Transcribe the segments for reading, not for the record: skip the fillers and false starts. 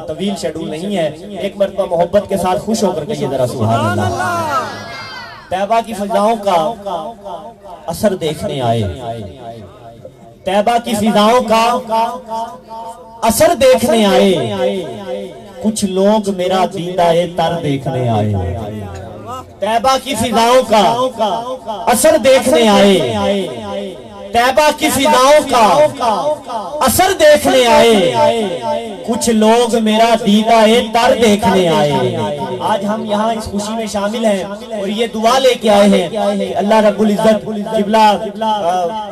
طویل شیڈول نہیں ہے، ایک مرتبہ محبت کے ساتھ خوش ہو کر کہیے ذرا سبحان اللہ۔ طیبہ کی فضاؤں کا اثر دیکھنے آئے، طیبہ کی فضاؤں کا اثر دیکھنے آئے، کچھ لوگ میرا دیدہ تر دیکھنے آئے۔ طیبہ کی فضاؤں کا اثر دیکھنے آئے، طیبہ کی فضاؤں کا اثر دیکھنے آئے، کچھ لوگ میرا دیدہ تر دیکھنے آئے۔ آج ہم یہاں اس خوشی میں شامل ہیں اور یہ دعا لے کے آئے ہیں کہ اللہ رب العزت قبلہ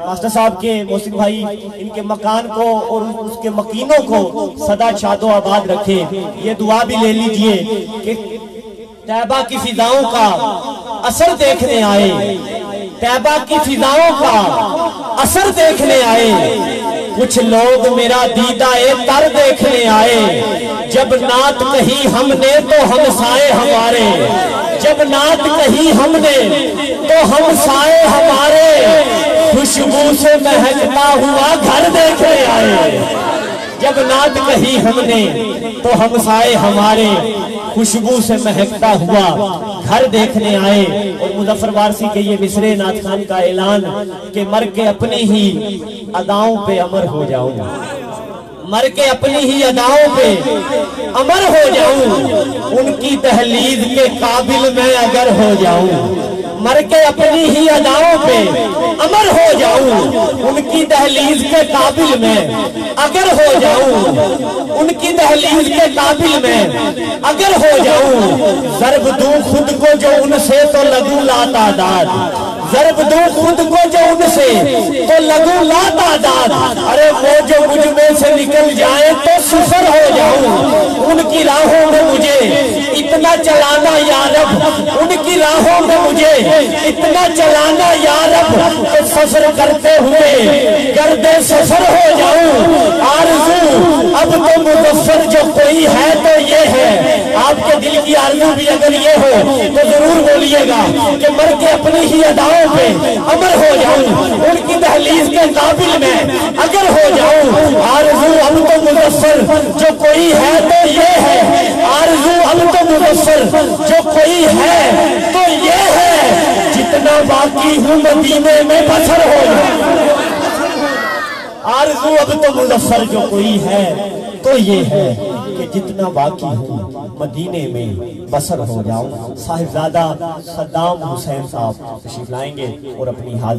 ماسٹر صاحب کے محسن بھائی ان کے مکان کو اور اس کے مکینوں کو سدا شاد و آباد رکھے۔ یہ دعا بھی لے لیجئے کہ طیبہ کی فضاؤں کا اثر دیکھنے آئے، طیبہ کی فضاؤں کا اثر دیکھنے آئے، کچھ لوگ میرا دیدہ تر دیکھنے آئے۔ جب نعت کہی ہم نے تو ہمسائے ہمارے، جب نعت کہی ہم نے تو ہمسائے ہمارے، خوشبو سے مہکتا ہوا گھر دیکھنے آئے۔ جب نعت کہی ہم نے تو ہمسائے ہمارے، خوشبو سے مہکتا ہوا گھر دیکھنے آئے۔ اور مظفر وارسی کے یہ مصرے نعت خان کا اعلان کہ مر کے اپنی ہی اداؤں پہ امر ہو جاؤں، مر کے اپنی ہی اداؤں پہ امر ہو جاؤں، ان کی دہلیز کے قابل میں اگر ہو جاؤں، مر کے اپنی ہی اداؤں پہ امر ہو جاؤں، ان کی دہلیز کے قابل میں اگر ہو جاؤں، ان کی دہلیز کے قابل میں اگر ہو جاؤں، ضرب دوں خود کو جو ان سے تو لگوں لا تعداد، ضرب دوں خود کو جو ان سے تو لگوں لا تعداد، ارے وہ جو مجھ میں سے نکل جائیں تو سفر ہو جاؤں، ان کی راہوں میں مجھے اتنا چلانا یا رب، ان کی راہوں میں مجھے اتنا چلانا یا رب کہ سفر کرتے ہوئے گرد سفر ہو جاؤں۔ آرزو اب تو مظفر جو کوئی ہے تو یہ ہے، آپ کے دل کی آرزو بھی اگر یہ ہو تو ضرور بولیے گا کہ مر کے اپنی ہی اداؤں پہ امر ہو جاؤں، ان کی دہلیز کے قابل میں اگر ہو جاؤں۔ آرزو اب تو مظفر جو کوئی ہے تو یہ ہے، آرزو اب تو مظفر جو کوئی ہے تو یہ ہے، جتنا باقی ہوں مدینے میں بسر ہو جاؤں۔ آرزو اب تو مظفر جو کوئی ہے تو یہ ہے کہ جتنا باقی ہوں مدینے میں بسر ہو جاؤں۔ صاحبزادہ صدام حسین صاحب تشریف لائیں گے اور اپنی حاضری